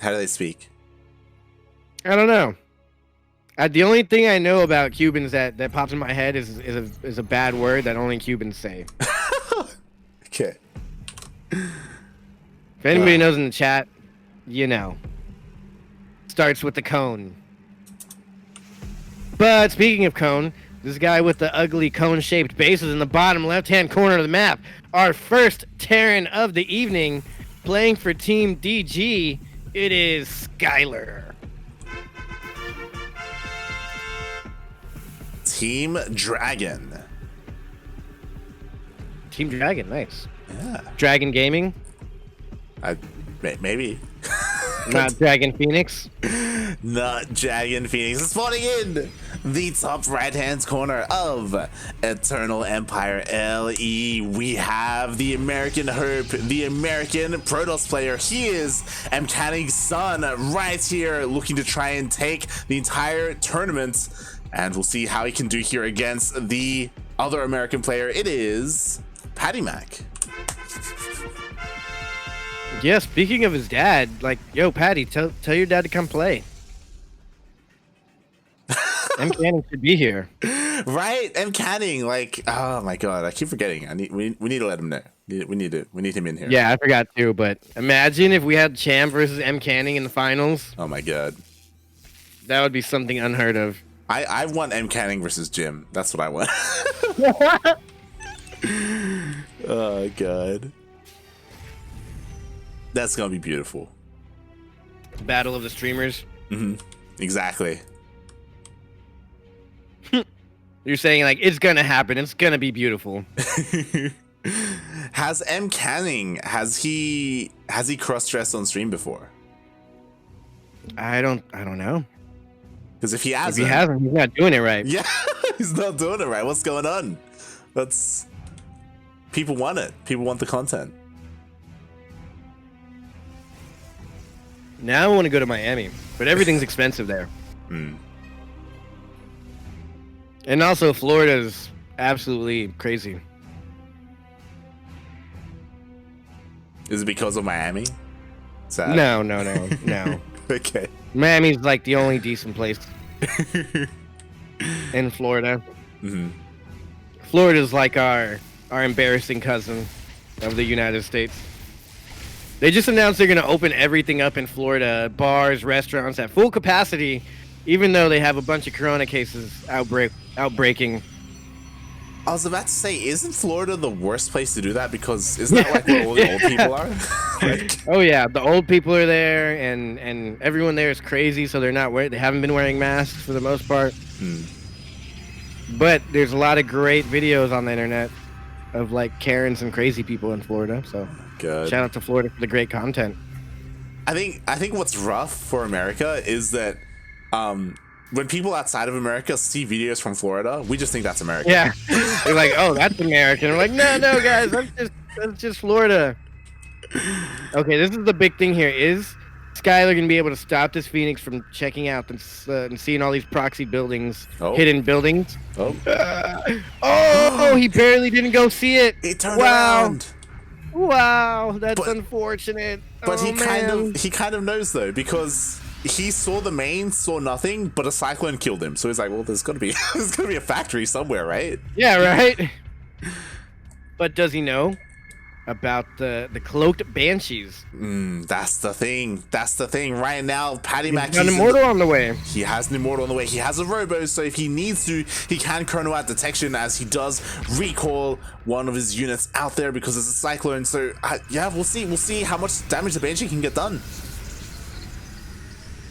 How do they speak? I don't know. The only thing I know about Cubans that pops in my head is a bad word that only Cubans say. Okay. If anybody knows in the chat, you know. Starts with the cone. But speaking of cone, this guy with the ugly cone-shaped bases in the bottom left-hand corner of the map, our first Terran of the evening, playing for Team DG, it is Skyler. Team Dragon. Team Dragon, nice. Yeah. Dragon Gaming. Maybe. Not Dragon Phoenix. Not Dragon Phoenix. Spawning in the top right-hand corner of Eternal Empire LE. We have the American Hope, the American Protoss player. He is Mcanig's son right here, looking to try and take the entire tournament. And we'll see how he can do here against the other American player. It is PattyMac. Yeah, speaking of his dad, like, yo, Patty, tell your dad to come play. M. Canning should be here. Right? M. Canning, like, oh my god, I keep forgetting. We need to let him know. We need him in here. Yeah, I forgot too, but imagine if we had Cham versus M. Canning in the finals. Oh my god. That would be something unheard of. I want M. Canning versus Jim. That's what I want. Oh god. That's gonna be beautiful. Battle of the streamers. Mm-hmm. Exactly. You're saying like it's gonna happen. It's gonna be beautiful. Has M. Canning has he cross-dressed on stream before? I don't know. Because if he hasn't, he's not doing it right. Yeah, he's not doing it right. What's going on? That's people want it. People want the content. Now I want to go to Miami, but everything's expensive there. Mm. And also Florida's absolutely crazy. Is it because of Miami? Sad. No. Okay. Miami's like the only decent place in Florida. Mm-hmm. Florida's like our embarrassing cousin of the United States. They just announced they're going to open everything up in Florida, bars, restaurants at full capacity, even though they have a bunch of corona cases outbreaking. I was about to say, isn't Florida the worst place to do that? Because isn't that like where all the old people are? Like, oh yeah, the old people are there, and everyone there is crazy, so they haven't been wearing masks for the most part. But there's a lot of great videos on the internet of like Karens and crazy people in Florida. So good. Shout out to Florida for the great content. I think what's rough for America is that when people outside of America see videos from Florida, we just think that's America. Yeah, they're like, "Oh, that's American." We're like, "No, guys, that's just Florida." Okay, this is the big thing here. Is Skyler gonna be able to stop this Phoenix from checking out and seeing all these proxy buildings, hidden buildings? Oh, he barely didn't go see it. He turned around. Wow, that's unfortunate. But he kind of knows though, because he saw the main, saw nothing, but a cyclone killed him. So he's like, well, there's gotta be a factory somewhere, right? Yeah, right. But does he know about the cloaked banshees? That's the thing. Right now, PattyMac has an immortal on the way. He has an immortal on the way. He has a robo, so if he needs to, he can chrono out detection, as he does recall one of his units out there because it's a cyclone. So yeah, we'll see how much damage the banshee can get done.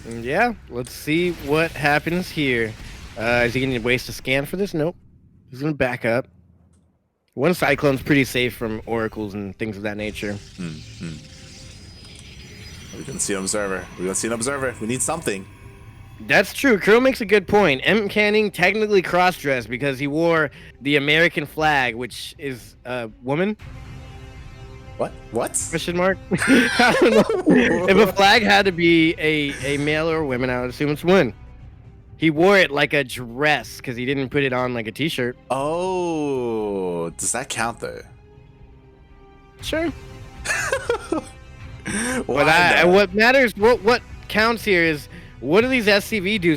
Yeah, let's see what happens here. Is he going to waste a scan for this? Nope. He's going to back up. One cyclone's pretty safe from oracles and things of that nature. We can see an observer. We need something. That's true. Curl makes a good point. M. Canning technically cross-dressed because he wore the American flag, which is a woman. What? Question mark? I don't know. If a flag had to be a male or a woman, I would assume it's woman. He wore it like a dress because he didn't put it on like a t-shirt. Oh, does that count though? Sure. But what matters, what counts here is what do these SCV do?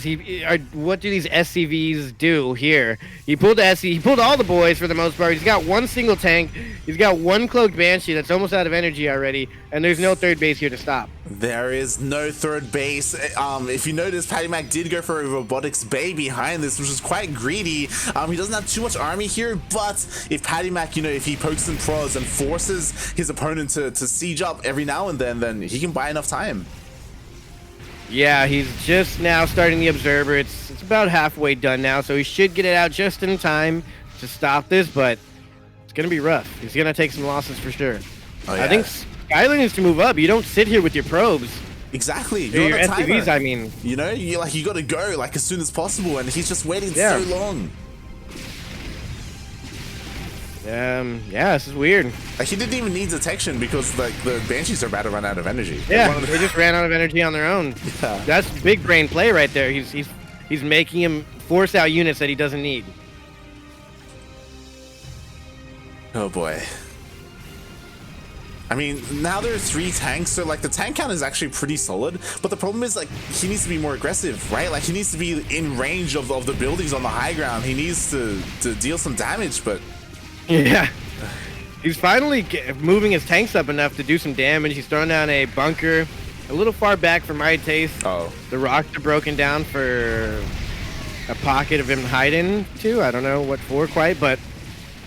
What do these SCVs do here? He pulled he pulled all the boys for the most part. He's got one single tank. He's got one cloaked Banshee that's almost out of energy already, and there's no third base here to stop. There is no third base. If you notice, PattyMac did go for a robotics bay behind this, which is quite greedy. He doesn't have too much army here, but if PattyMac, if he pokes and prods and forces his opponent to siege up every now and then he can buy enough time. Yeah, he's just now starting the observer. It's about halfway done now, so he should get it out just in time to stop this, but it's going to be rough. He's going to take some losses for sure. Oh, yeah. I think Skyler needs to move up. You don't sit here with your probes. Exactly. Your SCVs, I mean. You got to go as soon as possible, and he's just waiting so long. Yeah, this is weird. He didn't even need detection because the Banshees are about to run out of energy. Yeah, they just ran out of energy on their own. Yeah. That's big brain play right there. He's making him force out units that he doesn't need. Oh boy. I mean, now there are 3 tanks, so the tank count is actually pretty solid, but the problem is he needs to be more aggressive, right? He needs to be in range of the buildings on the high ground. He needs to deal some damage, but yeah. He's finally moving his tanks up enough to do some damage. He's throwing down a bunker a little far back for my taste. Oh. The rocks are broken down for a pocket of him hiding to. I don't know what for quite, but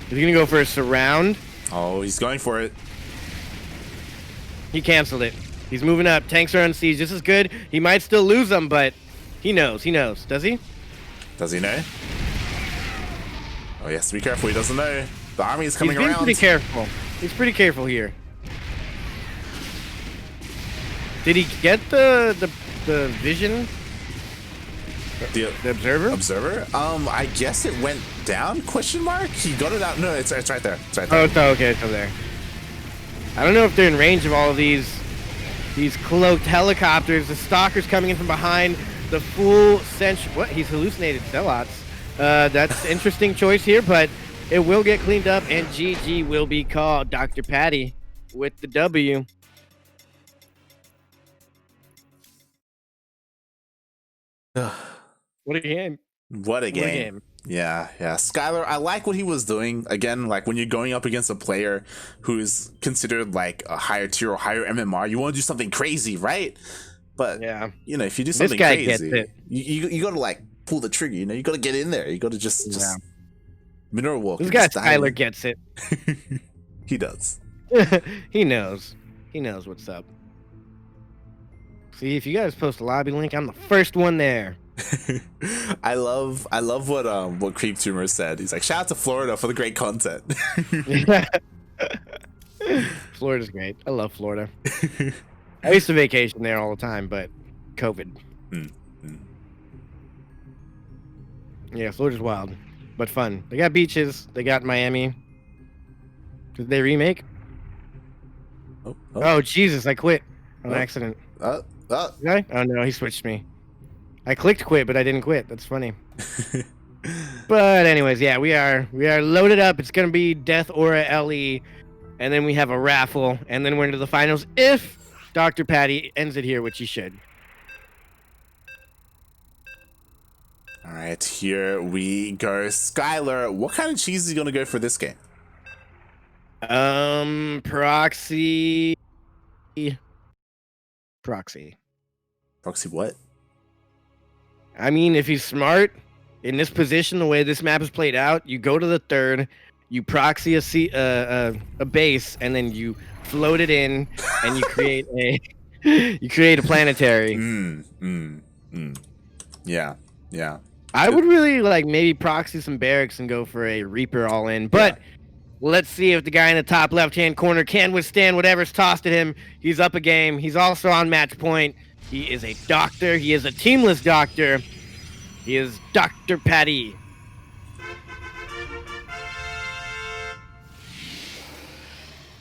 he's going to go for a surround. Oh, he's going for it. He canceled it. He's moving up. Tanks are on siege. This is good. He might still lose them, but he knows. He knows. Does he? Does he know? Oh, he has to be careful. He doesn't know. The army is coming around. He's pretty careful. He's pretty careful here. Did he get the vision? The observer? Observer? I guess it went down? Question mark? He got it out. No, it's right there. It's right there. Oh, it's okay. It's over there. I don't know if they're in range of all of these cloaked helicopters. The stalkers coming in from behind. The full century. What? He's hallucinated zealots. That's interesting choice here, but it will get cleaned up, and GG will be called. Dr. Patty with the W. What a game. What a game. Yeah. Skyler, I like what he was doing. Again, when you're going up against a player who's considered a higher tier or higher MMR, you want to do something crazy, right? But, yeah, if you do something crazy, you got to, pull the trigger, you got to get in there. You got to just mineral walk. This guy Skyler gets it. He does. He knows what's up. See, if you guys post a lobby link, I'm the first one there. I love what Creep Tumor said. He's like, shout out to Florida for the great content. Florida's great. I love Florida. I used to vacation there all the time, but COVID. Yeah, Florida's wild, but fun. They got beaches. They got Miami. Did they remake? Oh Jesus! I quit on accident. Okay? Oh no, he switched me. I clicked quit, but I didn't quit. That's funny. But anyways, yeah, we are loaded up. It's gonna be Death Aura LE, and then we have a raffle, and then we're into the finals if Dr. Patty ends it here, which he should. All right, here we go. Skyler, what kind of cheese is he gonna go for this game? Proxy. Proxy what? I mean, if he's smart, in this position, the way this map is played out, you go to the third, you proxy a base, and then you float it in, and you create a planetary. Yeah. I would really maybe proxy some barracks and go for a Reaper all in, but let's see if the guy in the top left-hand corner can withstand whatever's tossed at him. He's up a game. He's also on match point. He is a doctor. He is a teamless doctor. He is Dr. Patty.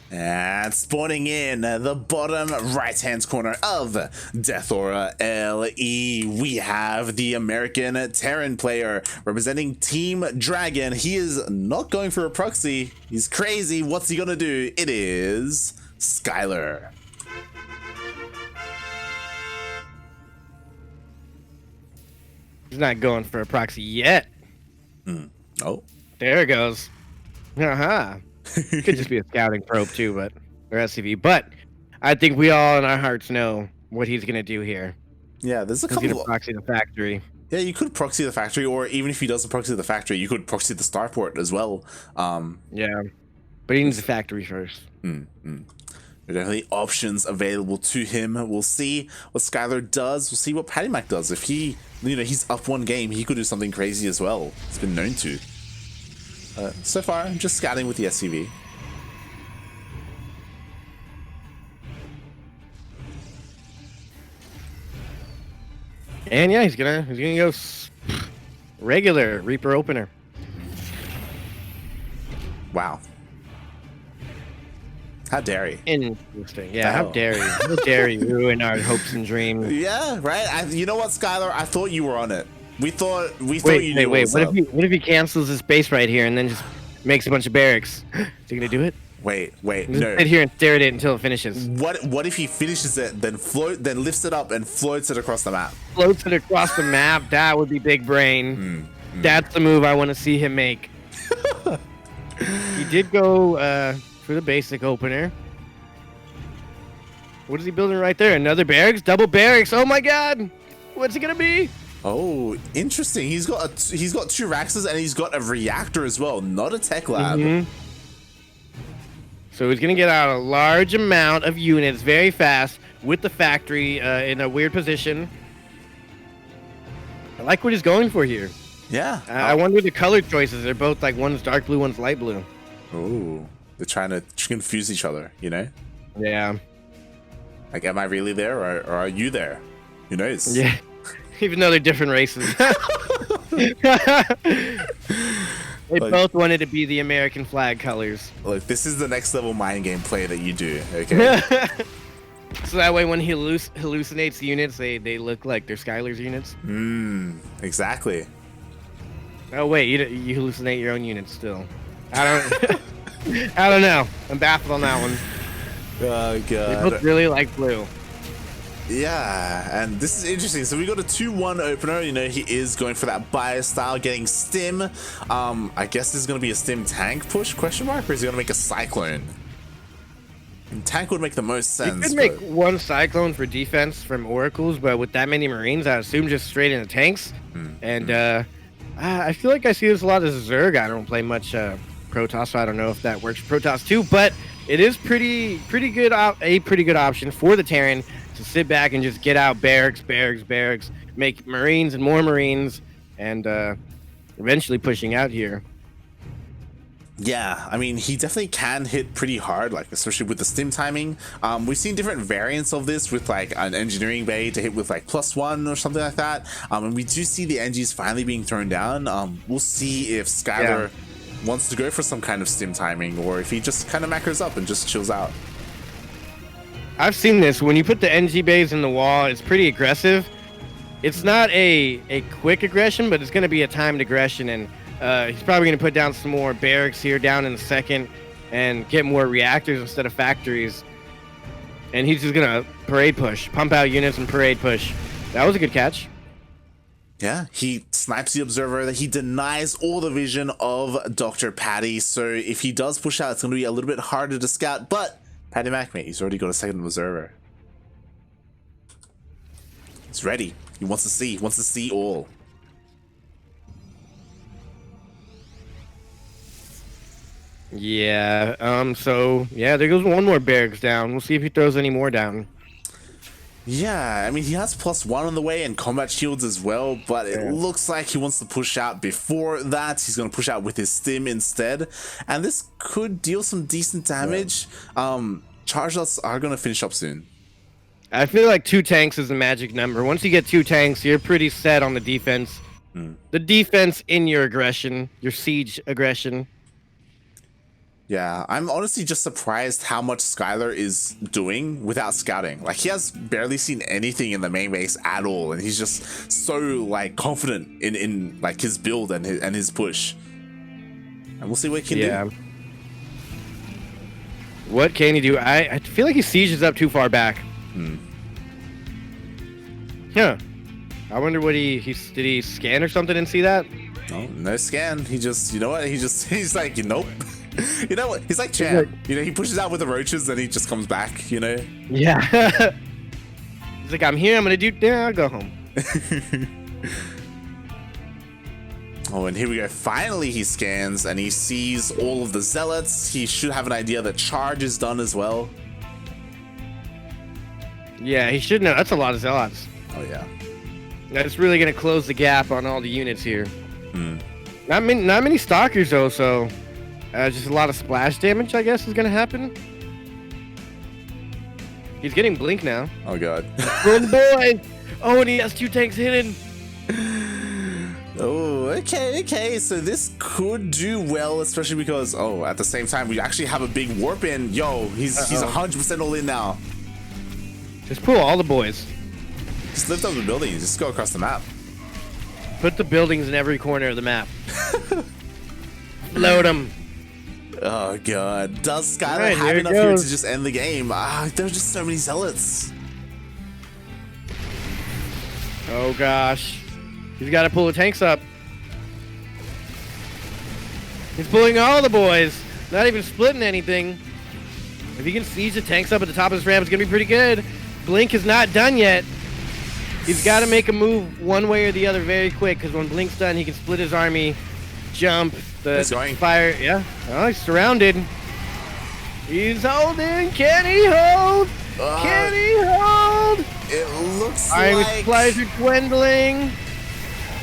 And spawning in the bottom right-hand corner of Death Aura LE, we have the American Terran player representing Team Dragon. He is not going for a proxy. He's crazy. What's he gonna do? It is Skyler. He's not going for a proxy yet. Oh. There it goes. Could just be a scouting probe too, but or SCV. But I think we all in our hearts know what he's gonna do here. Yeah, there's a He's couple gonna of... proxy the factory. Yeah, you could proxy the factory, or even if he doesn't proxy the factory, you could proxy the starport as well. Yeah, but he needs the factory first. There are definitely options available to him. We'll see what Skyler does. We'll see what PattyMac does. If he, he's up one game, he could do something crazy as well. It's been known to. So far, I'm just scouting with the SCV. And yeah, he's gonna go regular Reaper opener. Wow. How dare he? Interesting. Yeah, how dare you? How dare you ruin our hopes and dreams? Yeah, right. You know what, Skyler? I thought you were on it. We thought you knew. Wait. What if he cancels his base right here and then just makes a bunch of barracks? Is he gonna do it? Wait, Just no. sit here and stare at it until it finishes. What if he finishes it, then lifts it up and floats it across the map? Floats it across the map. That would be big brain. That's the move I want to see him make. He did go for the basic opener. What is he building right there? Another barracks? Double barracks. Oh my god. What's it gonna be? Oh, interesting. He's got 2 Raxes and he's got a reactor as well, not a tech lab. So he's gonna get out a large amount of units very fast with the factory in a weird position. I like what he's going for here. Yeah. I wonder the color choices. They're both like one's dark blue, one's light blue. Oh, they're trying to confuse each other, Yeah. Like, am I really there or are you there? Who knows? Yeah. Even though they're different races. They both wanted to be the American flag colors. Look, this is the next level mind game play that you do, okay? So that way when he hallucinates units, they look like they're Skyler's units. Exactly. Oh wait, you hallucinate your own units still. I don't know. I'm baffled on that one. Oh god. They both really like blue. Yeah, and this is interesting. So we got a 2-1 opener. He is going for that bias style, getting stim. I guess this is going to be a stim tank push, question mark, or is he going to make a cyclone? And tank would make the most sense. You could make one cyclone for defense from oracles, but with that many marines, I assume just straight into tanks. And I feel like I see this a lot as Zerg. I don't play much Protoss, so I don't know if that works for Protoss too, but it is pretty good a pretty good option for the Terran to sit back and just get out barracks, make marines and more marines, and eventually pushing out here. Yeah, I mean, he definitely can hit pretty hard, like especially with the stim timing. We've seen different variants of this with like an engineering bay to hit with like +1 or something like that. And we do see the NGs finally being thrown down. We'll see if Skyler wants to go for some kind of stim timing or if he just kind of macros up and just chills out. I've seen this. When you put the NG bays in the wall, it's pretty aggressive. It's not a quick aggression, but it's going to be a timed aggression, and he's probably going to put down some more barracks here down in the second and get more reactors instead of factories. And he's just going to parade push, pump out units and parade push. That was a good catch. Yeah, he snipes the observer, that he denies all the vision of Dr. Patty. So if he does push out, it's going to be a little bit harder to scout, but PattyMac, mate, he's already got a second observer. He's ready. He wants to see all. Yeah, so, yeah, there goes one more barracks down. We'll see if he throws any more down. Yeah, I mean, he has +1 on the way and combat shields as well, but it looks like he wants to push out before that. He's going to push out with his stim instead, and this could deal some decent damage. Charge lots are going to finish up soon. I feel like 2 tanks is the magic number. Once you get 2 tanks, you're pretty set on the defense. The defense in your aggression, your siege aggression. Yeah, I'm honestly just surprised how much Skyler is doing without scouting. Like, he has barely seen anything in the main base at all, and he's just so like confident in like his build and his push. And we'll see what he can do. What can he do? I feel like he sieges up too far back. Yeah. I wonder what did he scan or something and see that? No scan. He just, you know what? He's like, nope. You know what? He's like Champ. You know, he pushes out with the roaches, then he just comes back. You know? Yeah. He's like, I'm here. I'm gonna do. Yeah, I'll go home. Oh, and here we go. Finally, he scans and he sees all of the zealots. He should have an idea that charge is done as well. Yeah, he should know. That's a lot of zealots. Oh yeah. That's really gonna close the gap on all the units here. Hmm. Not many stalkers though, so just a lot of splash damage, I guess, is gonna happen. He's getting blink now. Oh god. Good boy. Oh, and he has 2 tanks hidden. Oh, okay. So this could do well, especially because, at the same time, we actually have a big warp in. Yo, he's 100% all in now. Just pull all the boys. Just lift up the building. Just go across the map. Put the buildings in every corner of the map. Load them. Oh god. Does Skyler Right, have here it enough here goes. to just end the game? There's just so many zealots. Oh gosh. He's got to pull the tanks up. He's pulling all the boys. Not even splitting anything. If he can siege the tanks up at the top of this ramp, it's going to be pretty good. Blink is not done yet. He's got to make a move one way or the other very quick, because when Blink's done, he can split his army, jump, He's going. fire. Yeah. Oh, he's surrounded. He's holding. Can he hold? Can he hold? It looks Army like... supplies are dwindling.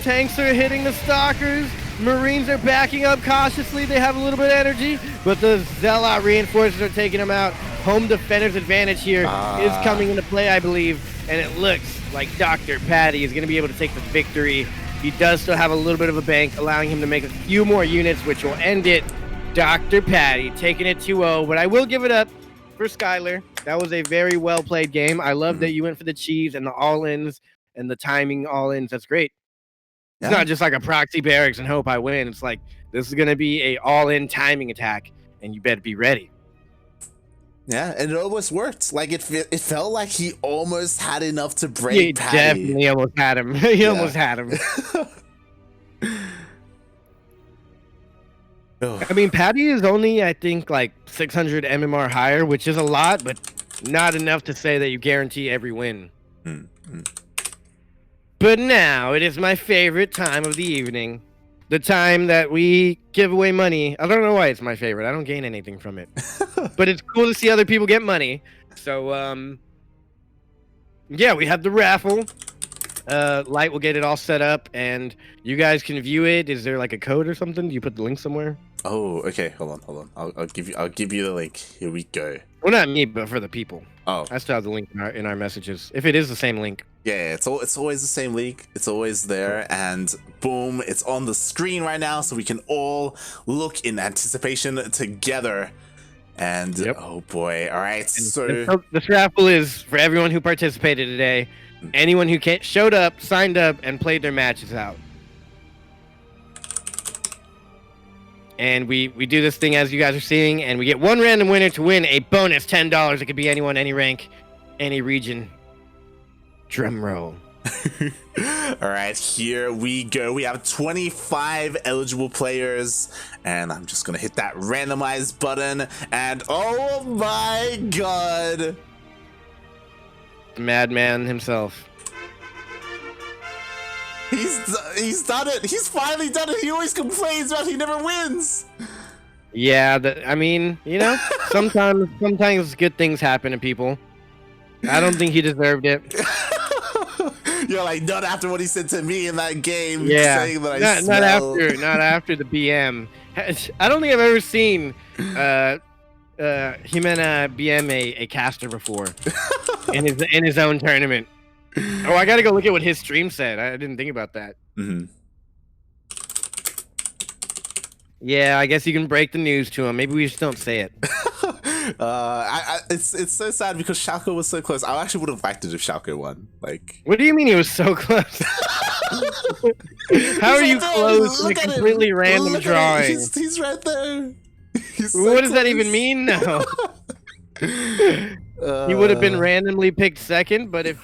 Tanks are hitting the stalkers. Marines are backing up cautiously. They have a little bit of energy, but the Zealot reinforcements are taking them out. Home defender's advantage here is coming into play, I believe, and it looks like Dr. Patty is going to be able to take the victory. He does still have a little bit of a bank, allowing him to make a few more units, which will end it. Dr. Patty taking it 2-0, but I will give it up for Skyler. That was a very well-played game. I love that you went for the cheese and the all-ins and the timing all-ins. That's great. It's not just like a proxy barracks and hope I win. It's like, this is going to be a all-in timing attack, and you better be ready. Yeah, and it almost worked. Like, it felt like he almost had enough to break Patty. Definitely almost had him. He almost had him. I mean, Patty is only, I think, like 600 MMR higher, which is a lot, but not enough to say that you guarantee every win. But now it is my favorite time of the evening. The time that we give away money. I don't know why it's my favorite. I don't gain anything from it. But it's cool to see other people get money. So, yeah, we have the raffle. Light will get it all set up, and you guys can view it. Is there like a code or something? Do you put the link somewhere? Oh, okay. Hold on. I'll give you the link. Here we go. Well, not me, but for the people. Oh, I still have the link in our messages. If it is the same link. Yeah, it's always the same link. It's always there, and boom, it's on the screen right now, so we can all look in anticipation together. And oh boy, all right. So this raffle is for everyone who participated today. Anyone who showed up, signed up, and played their matches out. And we do this thing as you guys are seeing, and we get one random winner to win a bonus $10. It could be anyone, any rank, any region. Drum roll. All right, here we go. We have 25 eligible players, and I'm just gonna hit that randomize button, and oh my god, the madman himself. He's done it. He's finally done it. He always complains about he never wins. Yeah, I mean, you know, sometimes good things happen to people. I don't think he deserved it. You're like, not after what he said to me in that game. Yeah, saying that not after the BM. I don't think I've ever seen Jimena BM a caster before in his own tournament. Oh, I gotta go look at what his stream said. I didn't think about that. Yeah, I guess you can break the news to him. Maybe we just don't say it. It's so sad because Schalke was so close. I actually would have liked it if Schalke won. Like, what do you mean he was so close? How are you close in a completely random drawing? He's right there. What does that even mean now? He would have been randomly picked second, but if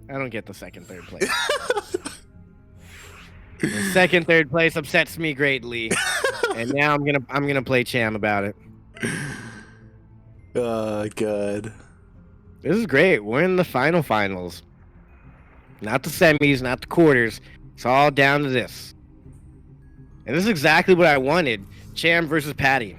I don't get the second, third place. The second, third place upsets me greatly, and now I'm gonna play Cham about it. Oh, good. This is great. We're in the finals. Not the semis, not the quarters. It's all down to this. And this is exactly what I wanted. Cham versus Patty.